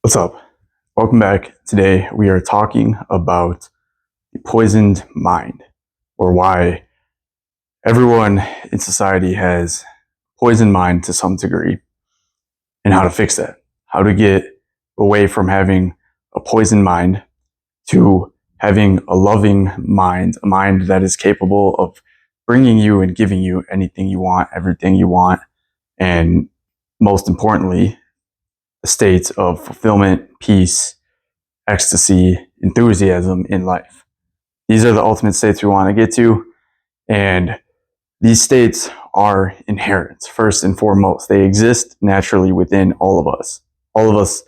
What's up? Welcome back. Today we are talking about the poisoned mind, or why everyone in society has poisoned mind to some degree, and how to fix that. How to get away from having a poisoned mind to having a loving mind, a mind that is capable of bringing you and giving you anything you want, everything you want, and most importantly, a state of fulfillment, peace, ecstasy, enthusiasm in life. These are the ultimate states we want to get to. And these states are inherent, first and foremost. They exist naturally within all of us. All of us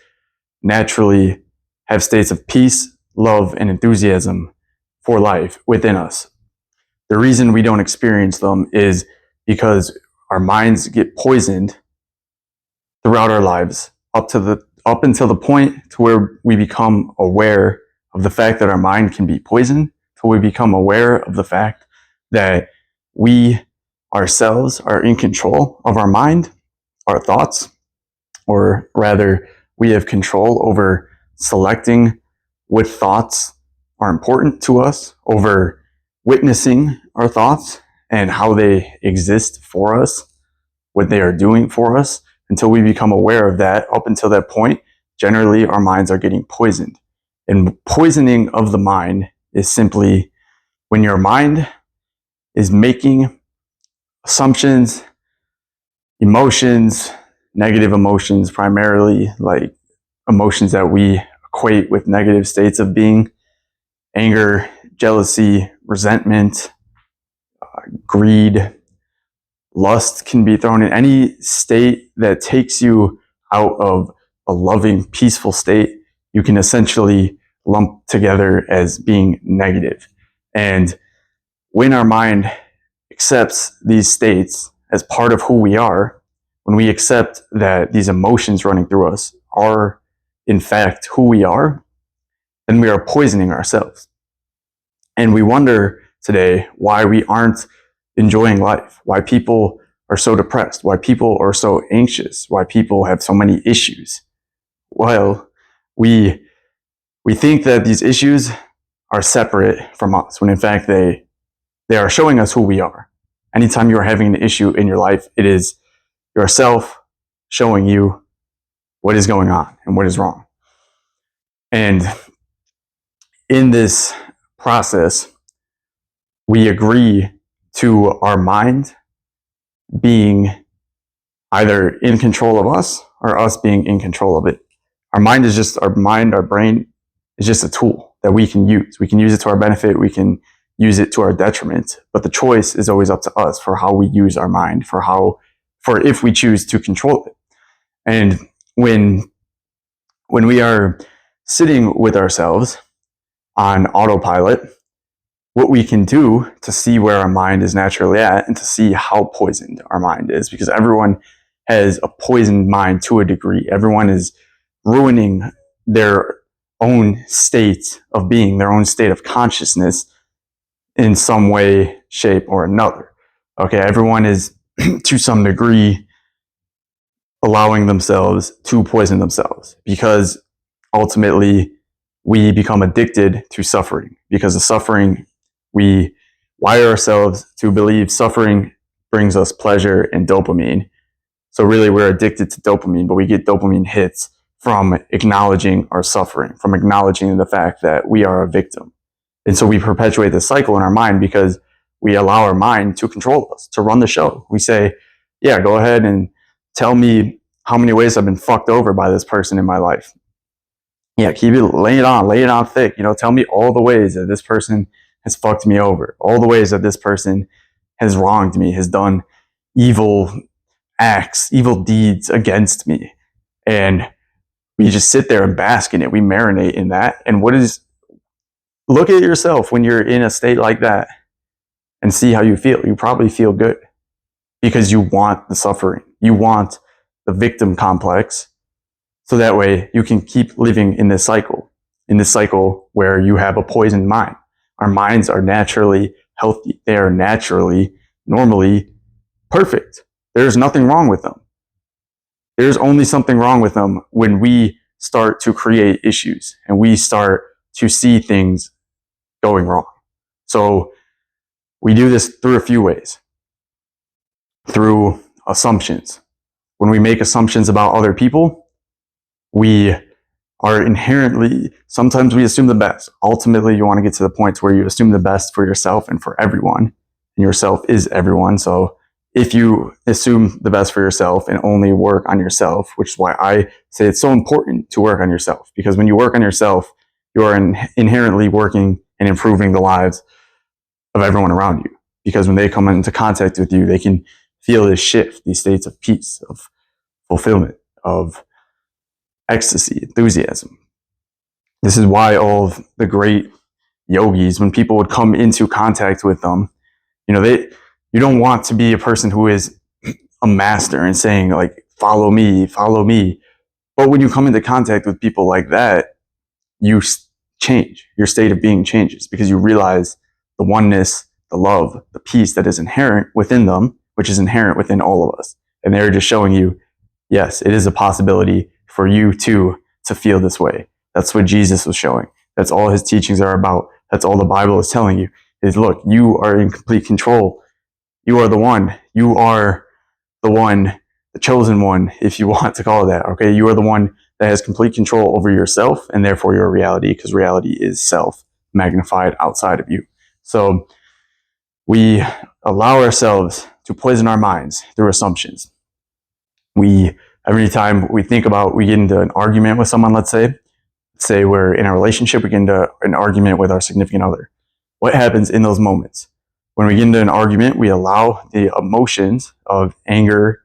naturally have states of peace, love, and enthusiasm for life within us. The reason we don't experience them is because our minds get poisoned throughout our lives up until the point to where we become aware of the fact that our mind can be poisoned, till we become aware of the fact that we ourselves are in control of our mind, our thoughts, or rather, we have control over selecting what thoughts are important to us, over witnessing our thoughts and how they exist for us, what they are doing for us. Until we become aware of that, up until that point, generally our minds are getting poisoned. And poisoning of the mind is simply when your mind is making assumptions, emotions, negative emotions primarily, like emotions that we equate with negative states of being, anger, jealousy, resentment, greed, lust can be thrown in. Any state that takes you out of a loving, peaceful state, you can essentially lump together as being negative. And when our mind accepts these states as part of who we are, when we accept that these emotions running through us are in fact who we are, then we are poisoning ourselves. And we wonder today why we aren't enjoying life, why people are so depressed, why people are so anxious, why people have so many issues. Well, we think that these issues are separate from us, when in fact they are showing us who we are. Anytime you are having an issue in your life, it is yourself showing you what is going on and what is wrong. And in this process, we agree to our mind being either in control of us or us being in control of it. Our mind, our brain is just a tool that we can use. We can use it to our benefit. We can use it to our detriment. But the choice is always up to us for how we use our mind, for if we choose to control it. And when we are sitting with ourselves on autopilot, what we can do to see where our mind is naturally at and to see how poisoned our mind is, because everyone has a poisoned mind to a degree. Everyone is ruining their own state of being, their own state of consciousness in some way, shape, or another. Okay, everyone is to some degree allowing themselves to poison themselves, because ultimately we become addicted to suffering. Because of suffering, we wire ourselves to believe suffering brings us pleasure and dopamine. So really we're addicted to dopamine, but we get dopamine hits from acknowledging our suffering, from acknowledging the fact that we are a victim. And so we perpetuate this cycle in our mind because we allow our mind to control us, to run the show. We say, yeah, go ahead and tell me how many ways I've been fucked over by this person in my life. Yeah, lay it on thick. Tell me all the ways that this person has fucked me over, all the ways that this person has wronged me, has done evil acts, evil deeds against me. And we just sit there and bask in it. We marinate in that. And look at yourself when you're in a state like that and see how you feel. You probably feel good because you want the suffering. You want the victim complex. So that way you can keep living in this cycle where you have a poisoned mind. Our minds are naturally healthy. They are normally perfect. There's nothing wrong with them. There's only something wrong with them when we start to create issues and we start to see things going wrong. So we do this through a few ways. Through assumptions. When we make assumptions about other people, we are inherently, sometimes we assume the best. Ultimately, you want to get to the point where you assume the best for yourself and for everyone. And yourself is everyone. So if you assume the best for yourself and only work on yourself, which is why I say it's so important to work on yourself, because when you work on yourself, you are inherently working and improving the lives of everyone around you. Because when they come into contact with you, they can feel this shift, these states of peace, of fulfillment, of ecstasy, enthusiasm. This is why all of the great yogis, when people would come into contact with them, you don't want to be a person who is a master and saying like, follow me, follow me. But when you come into contact with people like that, you change. Your state of being changes because you realize the oneness, the love, the peace that is inherent within them, which is inherent within all of us. And they're just showing you, yes, it is a possibility for you too to feel this way. That's what Jesus was showing. That's all his teachings are about. That's all the Bible is telling you is, look, you are in complete control. You are the one. You are the one, the chosen one, if you want to call it that. Okay. You are the one that has complete control over yourself and therefore your reality, because reality is self magnified outside of you. So we allow ourselves to poison our minds through assumptions. Every time we think about, we get into an argument with someone, let's say we're in a relationship, we get into an argument with our significant other. What happens in those moments? When we get into an argument, we allow the emotions of anger,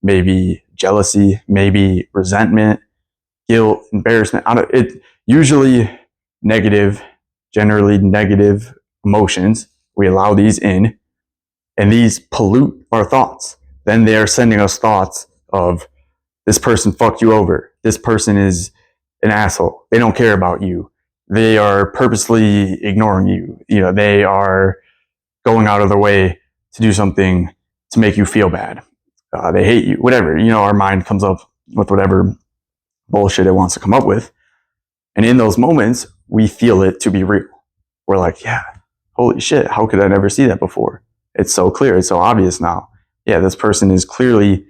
maybe jealousy, maybe resentment, guilt, embarrassment. Usually negative, generally negative emotions. We allow these in, and these pollute our thoughts. Then they are sending us thoughts of, this person fucked you over. This person is an asshole. They don't care about you. They are purposely ignoring you. They are going out of their way to do something to make you feel bad. They hate you, whatever. Our mind comes up with whatever bullshit it wants to come up with. And in those moments, we feel it to be real. We're like, yeah, holy shit, how could I never see that before? It's so clear. It's so obvious now. Yeah, this person is clearly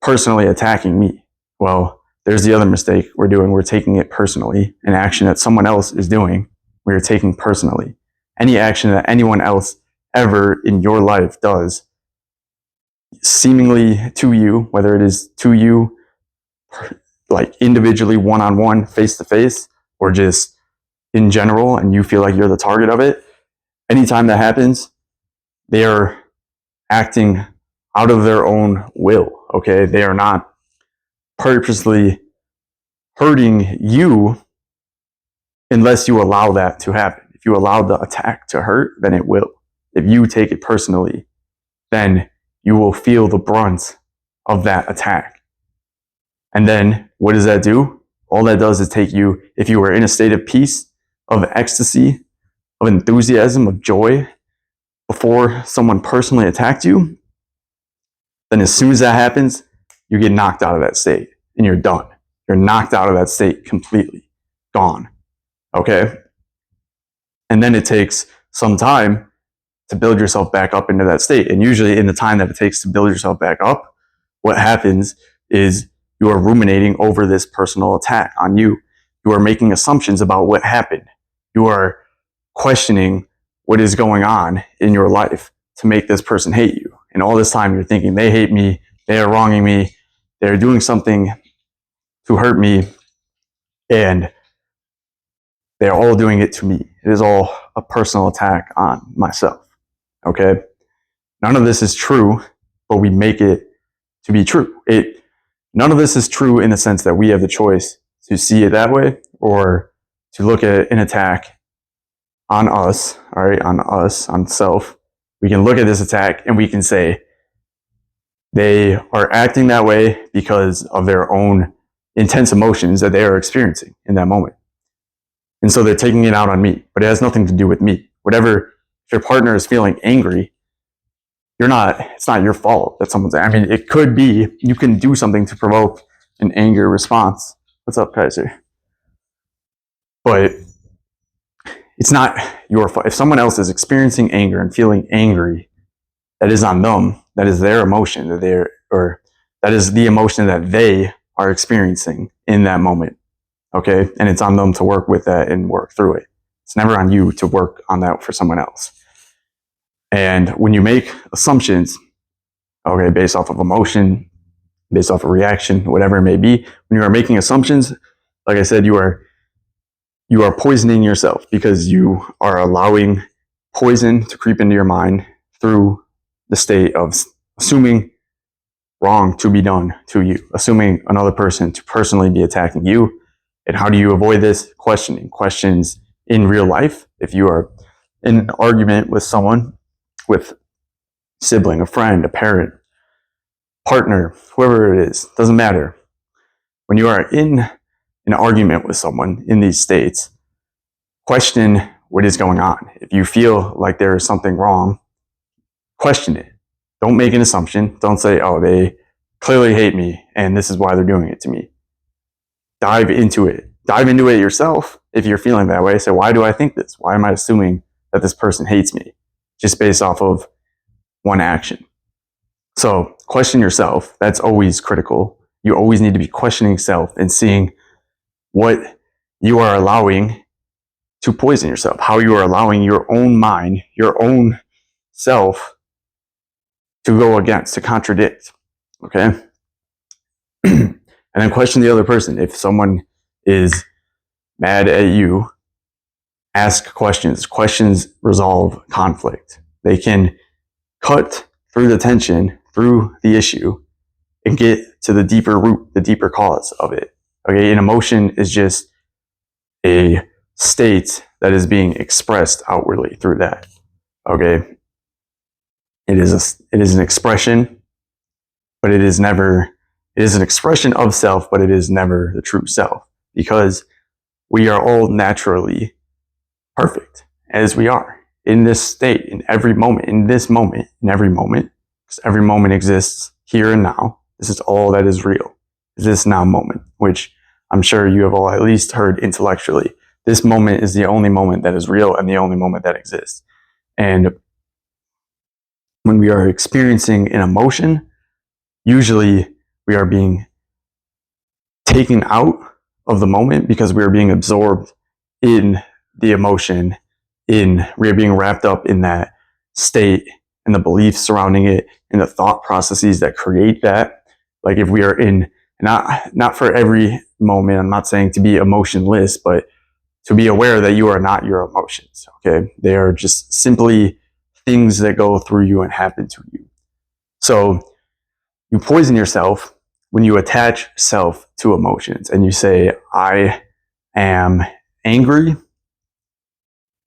personally attacking me. Well, there's the other mistake we're doing. We're taking it personally. An action that someone else is doing, we're taking personally. Any action that anyone else ever in your life does, seemingly to you, whether it is to you, like individually, one-on-one, face-to-face, or just in general, and you feel like you're the target of it, anytime that happens, they are acting out of their own will, okay? They are not purposely hurting you unless you allow that to happen. If you allow the attack to hurt, then it will. If you take it personally, then you will feel the brunt of that attack. And then what does that do? All that does is take you, if you were in a state of peace, of ecstasy, of enthusiasm, of joy, before someone personally attacked you, then as soon as that happens, you get knocked out of that state and you're done. You're knocked out of that state completely. Gone. Okay? And then it takes some time to build yourself back up into that state. And usually in the time that it takes to build yourself back up, what happens is you are ruminating over this personal attack on you. You are making assumptions about what happened. You are questioning what is going on in your life to make this person hate you. And all this time you're thinking, they hate me, they are wronging me, they're doing something to hurt me, and they're all doing it to me. It is all a personal attack on myself. Okay? None of this is true, but we make it to be true. None of this is true in the sense that we have the choice to see it that way or to look at an attack on us, all right, on self. We can look at this attack and we can say they are acting that way because of their own intense emotions that they are experiencing in that moment. And so they're taking it out on me, but it has nothing to do with me. If your partner is feeling angry, it's not your fault that someone's, it could be, you can do something to provoke an anger response What's up, Kaiser? But it's not your fault. If someone else is experiencing anger and feeling angry, that is on them. That is their emotion. Or that is the emotion that they are experiencing in that moment. Okay, and it's on them to work with that and work through it. It's never on you to work on that for someone else. And when you make assumptions, okay, based off of emotion, based off of reaction, whatever it may be, when you are making assumptions, like I said, you are poisoning yourself because you are allowing poison to creep into your mind through the state of assuming wrong to be done to you, assuming another person to personally be attacking you. And how do you avoid this? Questioning questions in real life. If you are in an argument with someone, with a sibling, a friend, a parent, partner, whoever it is, doesn't matter. When you are in an argument with someone in these states, question what is going on. If you feel like there is something wrong, question it. Don't make an assumption. Don't say, oh, they clearly hate me and this is why they're doing it to me. Dive into it. Dive into it yourself if you're feeling that way. Say, why do I think this? Why am I assuming that this person hates me? Just based off of one action. So question yourself. That's always critical. You always need to be questioning self and seeing what you are allowing to poison yourself, how you are allowing your own mind, your own self to go against, to contradict. Okay? And then question the other person. If someone is mad at you, ask questions. Questions resolve conflict. They can cut through the tension, through the issue, and get to the deeper root, the deeper cause of it. Okay, an emotion is just a state that is being expressed outwardly through that. Okay, it is an expression, but it is an expression of self, but it is never the true self, because we are all naturally perfect as we are in this state, in every moment, in this moment, in every moment, because every moment exists here and now. This is all that is real. This now moment, which I'm sure you have all at least heard intellectually. This moment is the only moment that is real and the only moment that exists. And when we are experiencing an emotion, usually we are being taken out of the moment because we are being absorbed in the emotion, we are being wrapped up in that state and the beliefs surrounding it and the thought processes that create that. Like if we are in, not for every moment, I'm not saying to be emotionless, but to be aware that you are not your emotions. Okay. They are just simply things that go through you and happen to you. So you poison yourself when you attach self to emotions and you say, I am angry,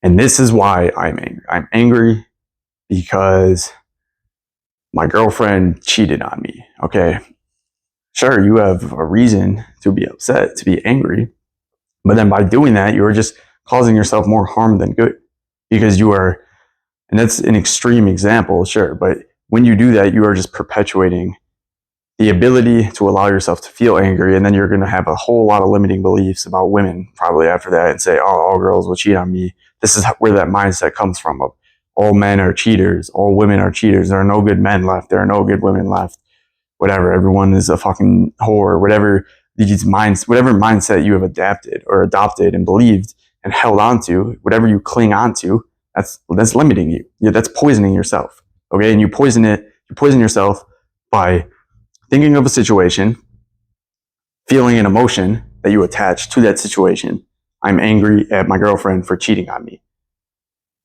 and this is why I'm angry. I'm angry because my girlfriend cheated on me. Okay. Sure, you have a reason to be upset, to be angry. But then by doing that, you are just causing yourself more harm than good, because you are, and that's an extreme example, sure. But when you do that, you are just perpetuating the ability to allow yourself to feel angry. And then you're going to have a whole lot of limiting beliefs about women probably after that and say, oh, all girls will cheat on me. This is where that mindset comes from of all men are cheaters. All women are cheaters. There are no good men left. There are no good women left. Whatever. Everyone is a fucking whore. Whatever mindset you have adapted or adopted and believed and held on to, whatever you cling on to, that's limiting you. That's poisoning yourself. Okay. And you poison yourself by thinking of a situation, feeling an emotion that you attach to that situation. I'm angry at my girlfriend for cheating on me.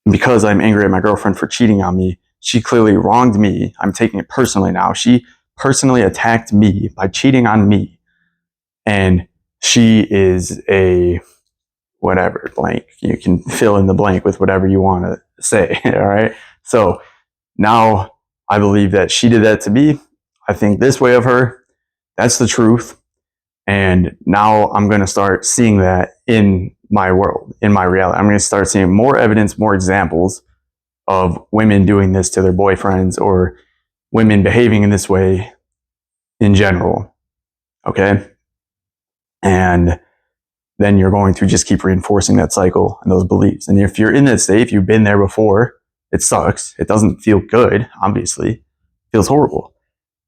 And because I'm angry at my girlfriend for cheating on me, she clearly wronged me. I'm taking it personally now. She personally attacked me by cheating on me. And she is a whatever blank. You can fill in the blank with whatever you want to say. All right. So now I believe that she did that to me. I think this way of her. That's the truth. And now I'm going to start seeing that in my world, in my reality. I'm going to start seeing more evidence, more examples of women doing this to their boyfriends or women behaving in this way in general. Okay. And then you're going to just keep reinforcing that cycle and those beliefs. And if you're in that state, if you've been there before, it sucks. It doesn't feel good, obviously. It feels horrible.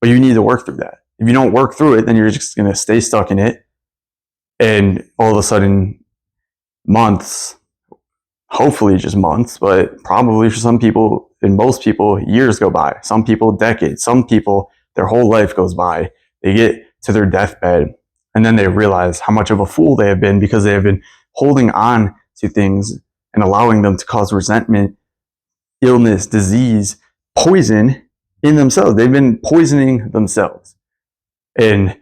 But you need to work through that. If you don't work through it, then you're just going to stay stuck in it. And all of a sudden, months, hopefully just months, but probably for some people and most people, years go by. Some people, decades. Some people, their whole life goes by. They get to their deathbed, and then they realize how much of a fool they have been because they have been holding on to things and allowing them to cause resentment, illness, disease, poison in themselves. They've been poisoning themselves. And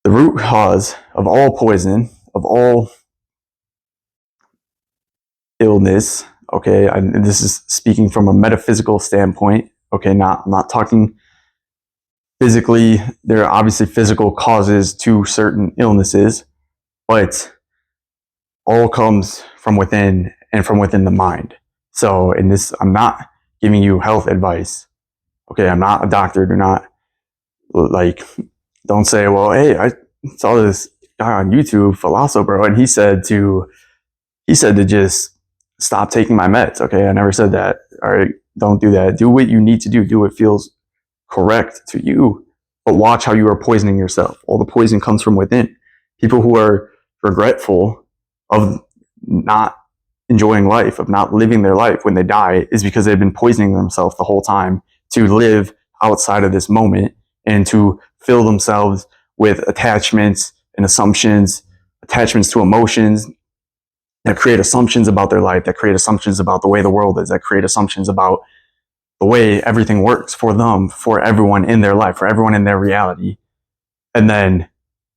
the root cause of all poison, of all illness, okay, and this is speaking from a metaphysical standpoint, okay, I'm not talking physically. There are obviously physical causes to certain illnesses, but all comes from within and from within the mind. So in this, I'm not giving you health advice. Okay, I'm not a doctor. Do not don't say, well, hey, I saw this guy on YouTube, Philosopher, and he said to just stop taking my meds. Okay, I never said that. All right, don't do that. Do what you need to do. Do what feels correct to you, but watch how you are poisoning yourself. All the poison comes from within. People who are regretful of not enjoying life, of not living their life when they die, is because they've been poisoning themselves the whole time to live outside of this moment and to fill themselves with attachments and assumptions, attachments to emotions that create assumptions about their life, that create assumptions about the way the world is, that create assumptions about the way everything works for them, for everyone in their life, for everyone in their reality. And then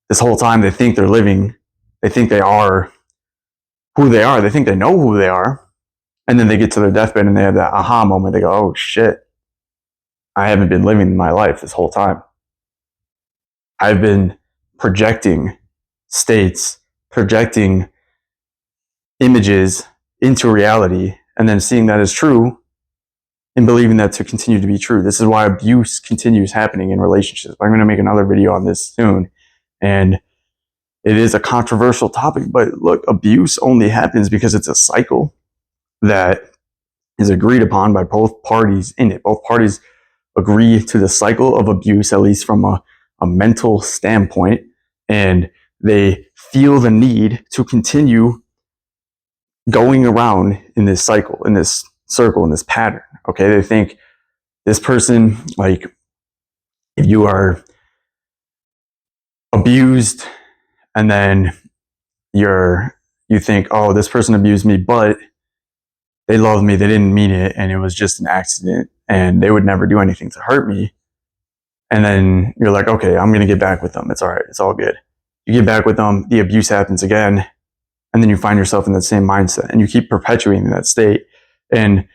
this whole time they think they're living, they think they are who they are, they think they know who they are. And then they get to their deathbed and they have that aha moment. They go, oh shit, I haven't been living my life this whole time. I've been projecting states, projecting images into reality, and then seeing that as true and believing that to continue to be true. This is why abuse continues happening in relationships. I'm going to make another video on this soon. And it is a controversial topic, but look, abuse only happens because it's a cycle that is agreed upon by both parties in it. Both parties agree to the cycle of abuse, at least from a mental standpoint, and they feel the need to continue going around in this cycle, in this circle, in this pattern. Okay, they think this person, like, if you are abused and then you think, oh, this person abused me, but they love me, they didn't mean it, and it was just an accident, and they would never do anything to hurt me. And then you're like, okay, I'm going to get back with them. It's all right. It's all good. You get back with them, the abuse happens again, and then you find yourself in that same mindset, and you keep perpetuating that state. And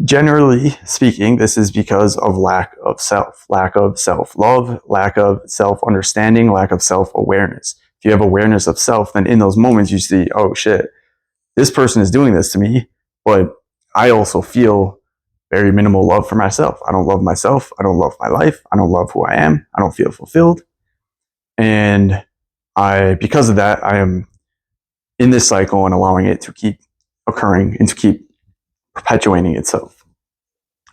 generally speaking, this is because of lack of self-love, lack of self-understanding, lack of self-awareness. If you have awareness of self, then in those moments you see, oh shit, this person is doing this to me, but I also feel very minimal love for myself. I don't love myself. I don't love my life. I don't love who I am. I don't feel fulfilled. And because of that, I am in this cycle and allowing it to keep occurring and to keep perpetuating itself.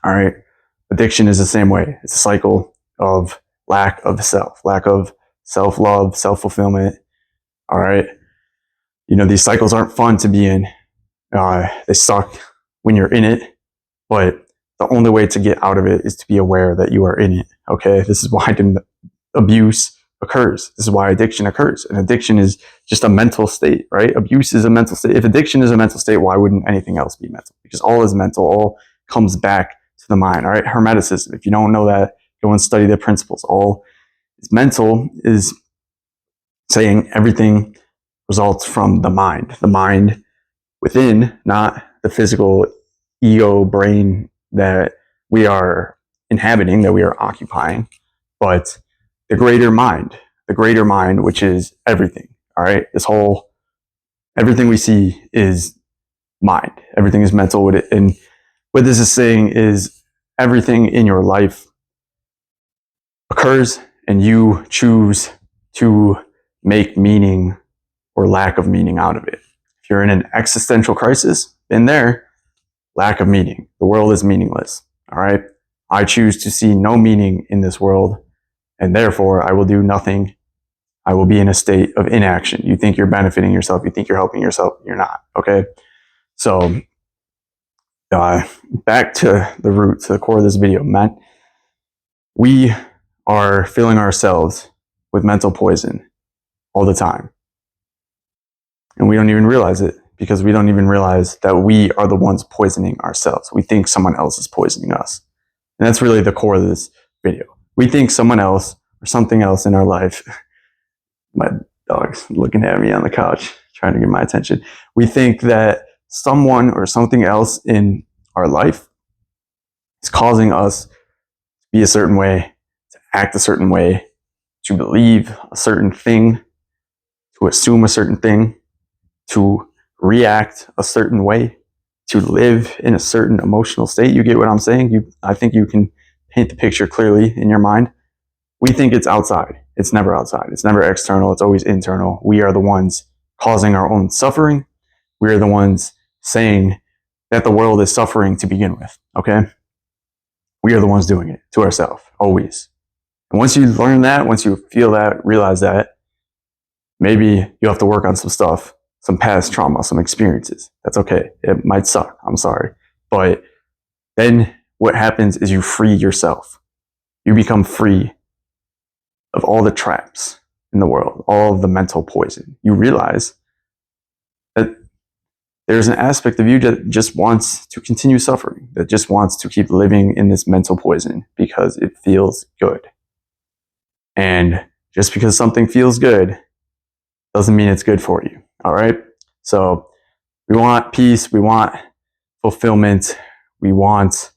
All right. Addiction is the same way. It's a cycle of lack of self-love, self-fulfillment. All right. These cycles aren't fun to be in. They suck when you're in it, but the only way to get out of it is to be aware that you are in it. Okay. This is why abuse occurs. This is why addiction occurs. And addiction is just a mental state, right? Abuse is a mental state. If addiction is a mental state, why wouldn't anything else be mental? Because all is mental. All comes back to the mind. All right. Hermeticism. If you don't know that, go and study the principles. All is mental is saying everything results from the mind within, not the physical ego brain that we are inhabiting, that we are occupying, but the greater mind, which is everything. All right. Everything we see is mind. Everything is mental with it. And what this is saying is everything in your life occurs and you choose to make meaning or lack of meaning out of it. If you're in an existential crisis, been there, lack of meaning. The world is meaningless. All right. I choose to see no meaning in this world, and therefore I will do nothing. I will be in a state of inaction. You think you're benefiting yourself. You think you're helping yourself. You're not. Okay. So, back to the root, to the core of this video, man. We are filling ourselves with mental poison all the time. And we don't even realize it, because we don't even realize that we are the ones poisoning ourselves. We think someone else is poisoning us. And that's really the core of this video. We think someone else or something else in our life, my dog's looking at me on the couch, trying to get my attention. We think that someone or something else in our life is causing us to be a certain way, to act a certain way, to believe a certain thing, to assume a certain thing, to react a certain way, to live in a certain emotional state. You get what I'm saying? I think you can paint the picture clearly in your mind. We think it's outside. It's never outside. It's never external. It's always internal. We are the ones causing our own suffering. We are the ones saying that the world is suffering to begin with. Okay? We are the ones doing it to ourselves, always. And once you learn that, once you feel that, realize that, maybe you have to work on some stuff, some past trauma, some experiences. That's okay. It might suck. I'm sorry. But then what happens is you free yourself. You become free of all the traps in the world, all of the mental poison. You realize that there's an aspect of you that just wants to continue suffering, that just wants to keep living in this mental poison because it feels good. And just because something feels good doesn't mean it's good for you. All right. So we want peace. We want fulfillment. We want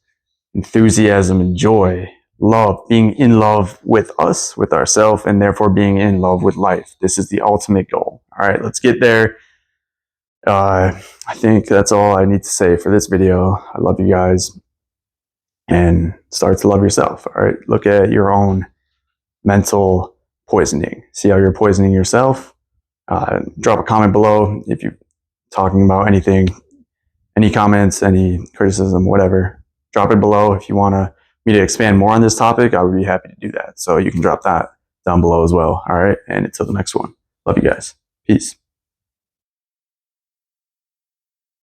enthusiasm and joy, love, being in love with us, with ourselves, and therefore being in love with life. This is the ultimate goal. All right. Let's get there. I think that's all I need to say for this video. I love you guys, and start to love yourself. All right. Look at your own mental poisoning. See how you're poisoning yourself. Drop a comment below if you're talking about anything, any comments, any criticism, whatever. Drop it below. If you want me to expand more on this topic, I would be happy to do that. So you can drop that down below as well. All right. And until the next one, love you guys. Peace.